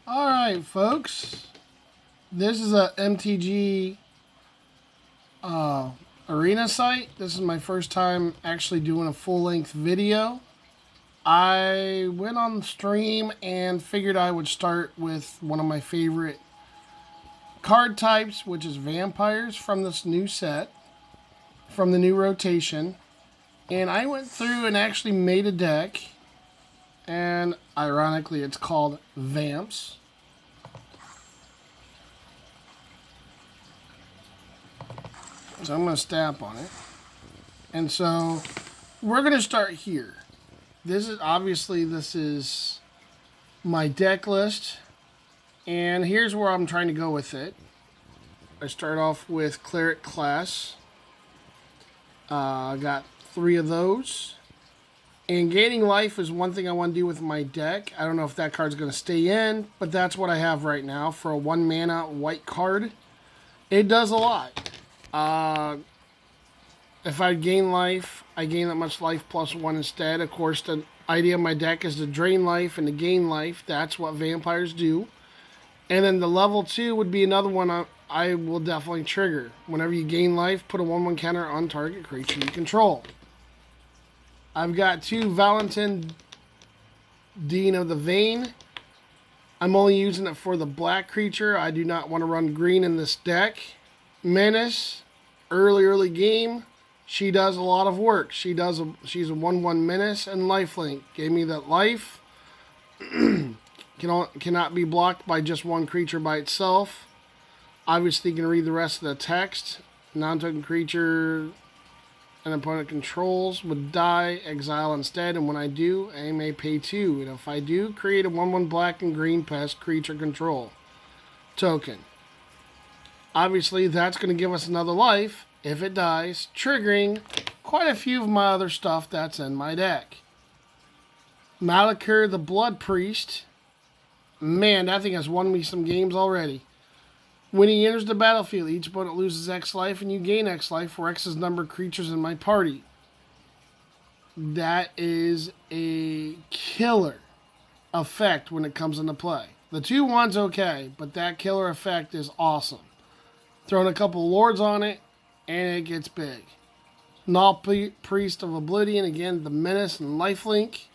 Alright, folks. This is a MTG arena site. This is my first time actually doing a full-length video. I went on stream and figured I would start with one of my favorite card types, which is vampires from this new set, from the new rotation. And I went through and actually made a deck. And ironically, it's called Vamps. So I'm going to stamp on it. And so we're going to start here. This is my deck list. And here's where I'm trying to go with it. I start off with Cleric class. I got 3 of those. And gaining life is one thing I want to do with my deck. I don't know if that card's going to stay in, but that's what I have right now for a 1 mana white card. It does a lot. If I gain life, I gain that much life plus 1 instead. Of course, the idea of my deck is to drain life and to gain life. That's what vampires do. And then the level 2 would be another one I will definitely trigger. Whenever you gain life, put a 1/1 counter on target creature you control. I've got 2 Valentin Dean of the Vein. I'm only using it for the black creature. I do not want to run green in this deck. Menace, early game. She does a lot of work. She's a 1/1 menace and lifelink. Gave me that life. Cannot be blocked by just one creature by itself. Obviously, you can read the rest of the text. Non-token creature an opponent controls would die, exile instead, and when I do, I may pay 2. And if I do, create a 1/1 black and green pest creature control token. Obviously, that's going to give us another life if it dies, triggering quite a few of my other stuff that's in my deck. Malakir the Blood Priest. Man, that thing has won me some games already. When he enters the battlefield, each opponent loses X life and you gain X life for X's number of creatures in my party. That is a killer effect when it comes into play. The 2/1's okay, but that killer effect is awesome. Throwing a couple lords on it, and it gets big. Null Priest of Oblivion, again, the menace and lifelink.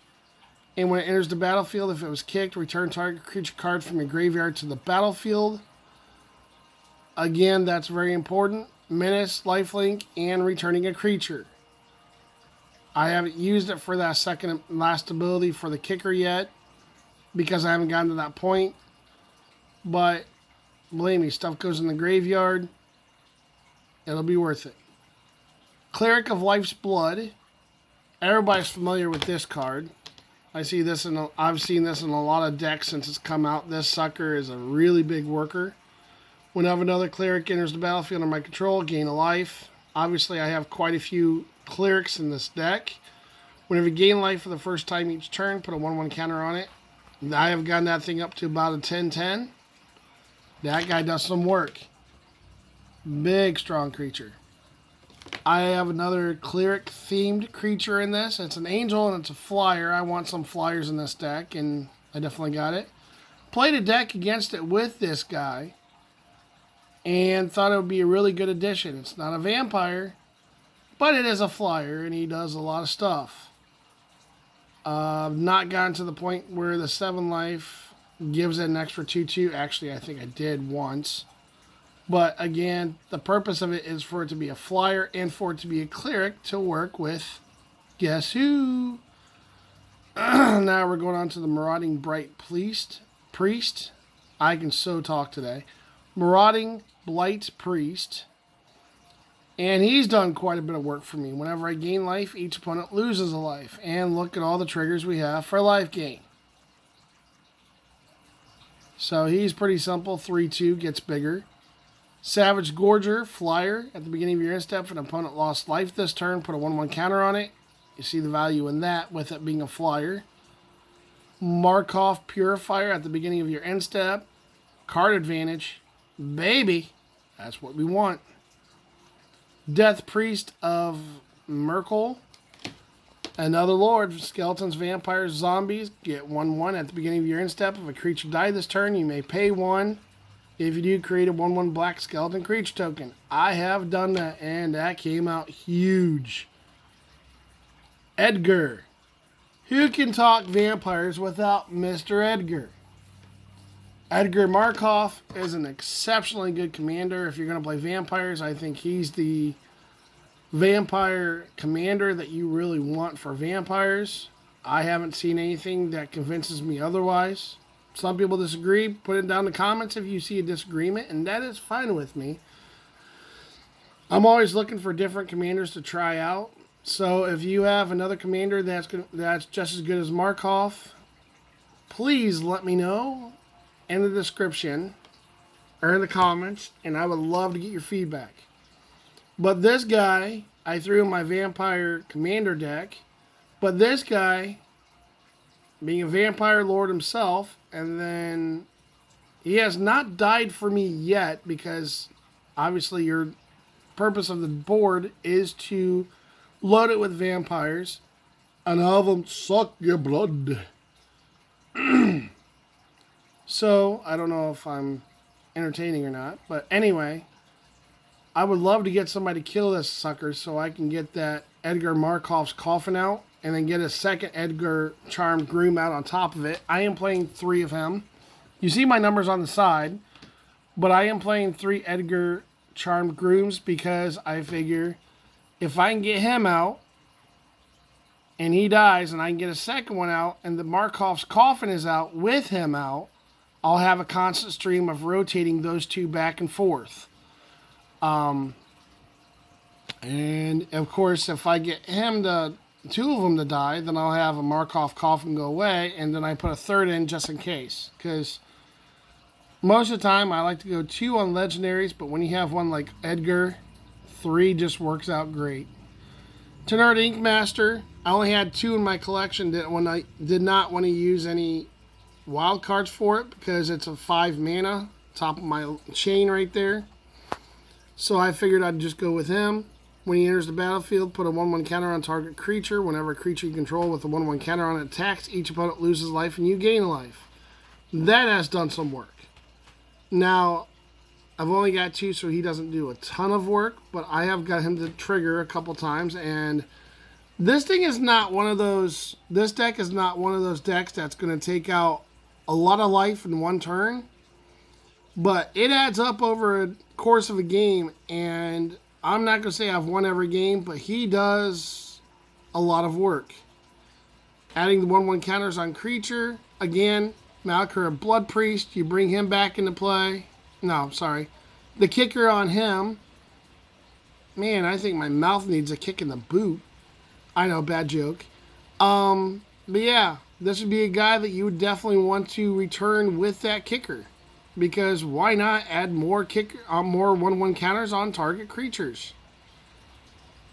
And when it enters the battlefield, if it was kicked, return target creature card from your graveyard to the battlefield. Again, that's very important. Menace, lifelink, and returning a creature. I haven't used it for that second and last ability for the kicker yet, because I haven't gotten to that point. But believe me, stuff goes in the graveyard. It'll be worth it. Cleric of Life's Blood. Everybody's familiar with this card. I've seen this in a lot of decks since it's come out. This sucker is a really big worker. Whenever another cleric enters the battlefield under my control, gain a life. Obviously, I have quite a few clerics in this deck. Whenever you gain life for the first time each turn, put a 1/1 counter on it. I have gotten that thing up to about a 10/10. That guy does some work. Big, strong creature. I have another cleric-themed creature in this. It's an angel and it's a flyer. I want some flyers in this deck, and I definitely got it. Played a deck against it with this guy, and thought it would be a really good addition. It's not a vampire, but it is a flyer, and he does a lot of stuff. Not gotten to the point where the 7 life gives it an extra 2/2. Actually, I think I did once. But again, the purpose of it is for it to be a flyer and for it to be a cleric to work with guess who? Now we're going on to the Marauding Blight Priest. I can so talk today. Marauding Blight Priest. And he's done quite a bit of work for me. Whenever I gain life, each opponent loses a life. And look at all the triggers we have for life gain. So he's pretty simple. 3/2 gets bigger. Savage Gorger, flyer. At the beginning of your end step, if an opponent lost life this turn, put a 1/1 counter on it. You see the value in that with it being a flyer. Markov Purifier. At the beginning of your end step, card advantage. Baby, that's what we want. Death Priest of Merkel. Another Lord, skeletons, vampires, zombies, get 1/1 at the beginning of your end step. If a creature died this turn, you may pay 1. If you do, create a 1/1 black skeleton creature token. I have done that, and that came out huge. Edgar. Who can talk vampires without Mr. Edgar? Edgar Markov is an exceptionally good commander. If you're going to play vampires, I think he's the vampire commander that you really want for vampires. I haven't seen anything that convinces me otherwise. Some people disagree. Put it down in the comments if you see a disagreement, and that is fine with me. I'm always looking for different commanders to try out. So if you have another commander that's just as good as Markov, please let me know in the description or in the comments, and I would love to get your feedback. But this guy, I threw in my vampire commander deck, but this guy, being a vampire lord himself, and then he has not died for me yet, because obviously your purpose of the board is to load it with vampires and have them suck your blood. So, I don't know if I'm entertaining or not, but anyway, I would love to get somebody to kill this sucker so I can get that Edgar Markov's coffin out and then get a second Edgar Charmed Groom out on top of it. I am playing 3 of him. You see my numbers on the side, but I am playing 3 Edgar Charmed Grooms because I figure if I can get him out and he dies and I can get a second one out and the Markov's coffin is out with him out, I'll have a constant stream of rotating those 2 back and forth. And of course, if I get 2 of them to die, then I'll have a Markov coffin go away, and then I put a third in just in case. Because most of the time, I like to go 2 on legendaries, but when you have one like Edgar, 3 just works out great. Tinard Inkmaster, I only had 2 in my collection. I did not want to use any wild cards for it because it's a 5 mana, top of my chain right there. So I figured I'd just go with him. When he enters the battlefield, put a 1/1 counter on target creature. Whenever a creature you control with a 1/1 counter on it attacks, each opponent loses life and you gain a life. That has done some work. Now, I've only got 2, so he doesn't do a ton of work, but I have got him to trigger a couple times, and this thing is not one of those, this deck is not one of those decks that's going to take out a lot of life in one turn, but it adds up over a course of a game, and I'm not going to say I've won every game, but he does a lot of work. Adding the 1/1 counters on creature, again, Malkir Blood Priest, you bring him back into play. No, sorry. The kicker on him, man, I think my mouth needs a kick in the boot. I know, bad joke. But yeah, this would be a guy that you would definitely want to return with that kicker. Because why not add more more 1/1 counters on target creatures?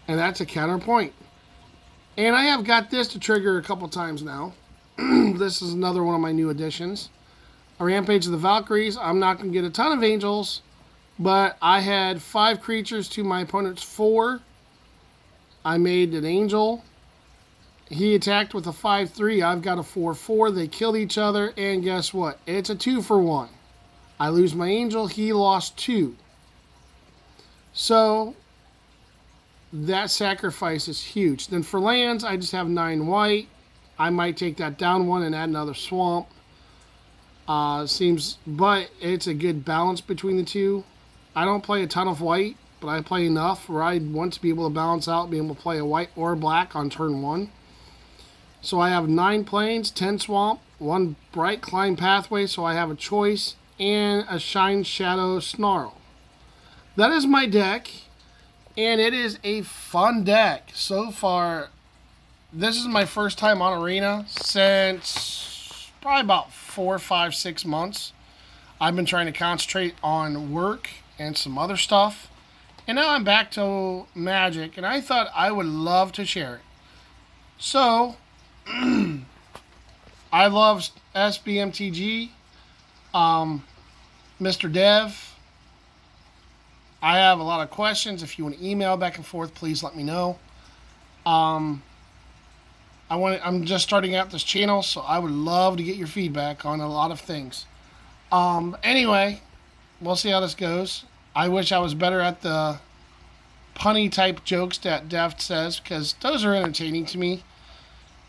And that's a counterpoint. And I have got this to trigger a couple times now. This is another one of my new additions. A Rampage of the Valkyries. I'm not going to get a ton of angels, but I had 5 creatures to my opponent's 4. I made an angel. He attacked with a 5/3. I've got a 4/4. They killed each other, and guess what? It's a 2-for-1. I lose my angel. He lost 2. So that sacrifice is huge. Then for lands, I just have 9 white. I might take that down 1 and add another swamp. But it's a good balance between the 2. I don't play a ton of white, but I play enough where I want to be able to balance out, being able to play a white or black on turn 1. So I have 9 plains, 10 swamp, 1 bright climb pathway, so I have a choice, and a Shine Shadow Snarl. That is my deck, and it is a fun deck. So far, this is my first time on Arena since probably about 4, 5, 6 months. I've been trying to concentrate on work and some other stuff, and now I'm back to Magic, and I thought I would love to share it. So, I love SBMTG. Mr. Dev, I have a lot of questions. If you want to email back and forth, please let me know. I'm just starting out this channel, so I would love to get your feedback on a lot of things. Anyway, we'll see how this goes. I wish I was better at the punny type jokes that Deft says, because those are entertaining to me,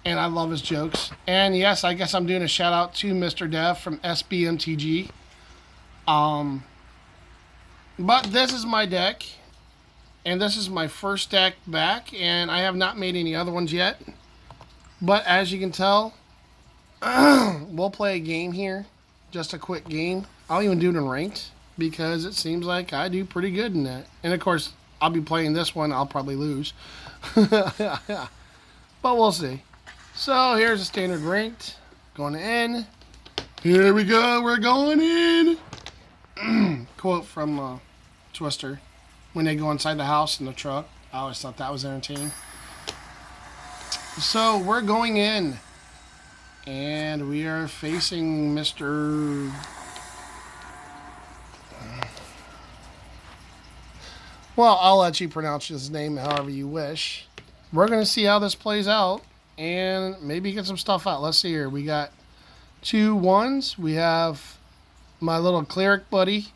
and I love his jokes. And yes, I guess I'm doing a shout out to Mr. Dev from SBMTG. But this is my deck, and this is my first deck back, and I have not made any other ones yet. But as you can tell, we'll play a game here, just a quick game. I'll even do it in ranked, because it seems like I do pretty good in that. And of course, I'll be playing this one, I'll probably lose. But we'll see. So here's a standard ranked, going in. Here we go, we're going in. Quote from Twister, when they go inside the house in the truck. I always thought that was entertaining. So we're going in, and we are facing Mr. Well, I'll let you pronounce his name however you wish. We're going to see how this plays out, and maybe get some stuff out. Let's see here. We got 2 1s. We have my little Cleric buddy.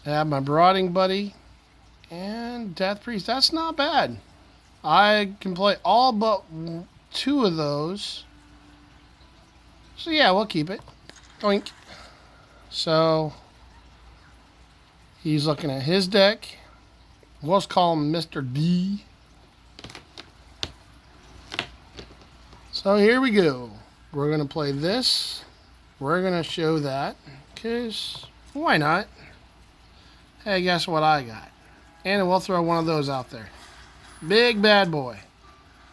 I have my Marauding buddy. And Death Priest. That's not bad. I can play all but 2 of those. So yeah, we'll keep it. Oink. So he's looking at his deck. We'll just call him Mr. D. So here we go. We're going to play this. We're going to show that. Because why not? Hey, guess what I got? And we'll throw one of those out there. Big bad boy.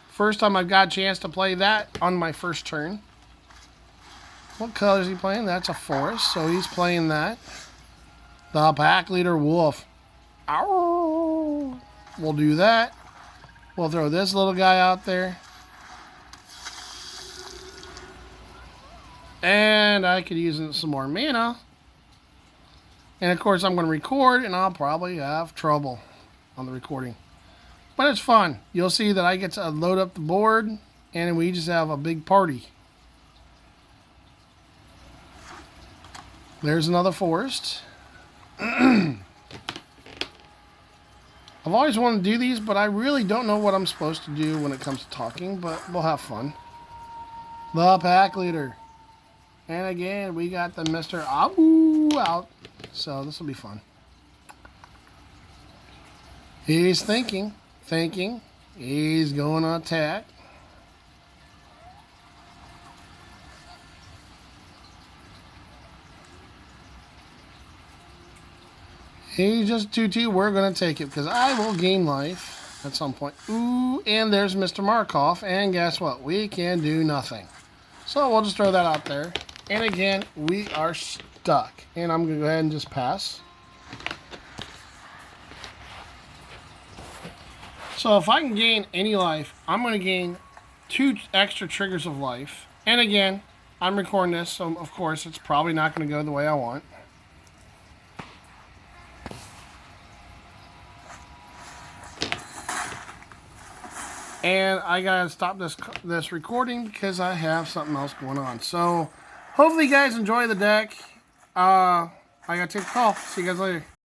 First time I've got a chance to play that on my first turn. What color is he playing? That's a forest, so he's playing that. The pack leader wolf. Ow! We'll do that. We'll throw this little guy out there. And I could use some more mana. And of course I'm going to record, and I'll probably have trouble on the recording. But it's fun. You'll see that I get to load up the board, and we just have a big party. There's another forest. I've always wanted to do these, but I really don't know what I'm supposed to do when it comes to talking, but we'll have fun. The pack leader. And again, we got the Mr. Abu out. So this will be fun. He's thinking. He's going to attack. He's just 2-2. We're going to take it because I will gain life at some point. Ooh, and there's Mr. Markov. And guess what? We can do nothing. So we'll just throw that out there. And again, we are stuck. And I'm going to go ahead and just pass. So if I can gain any life, I'm going to gain 2 extra triggers of life. And again, I'm recording this, so of course it's probably not going to go the way I want. And I gotta stop this recording because I have something else going on. So hopefully you guys enjoy the deck. I gotta take a call. See you guys later.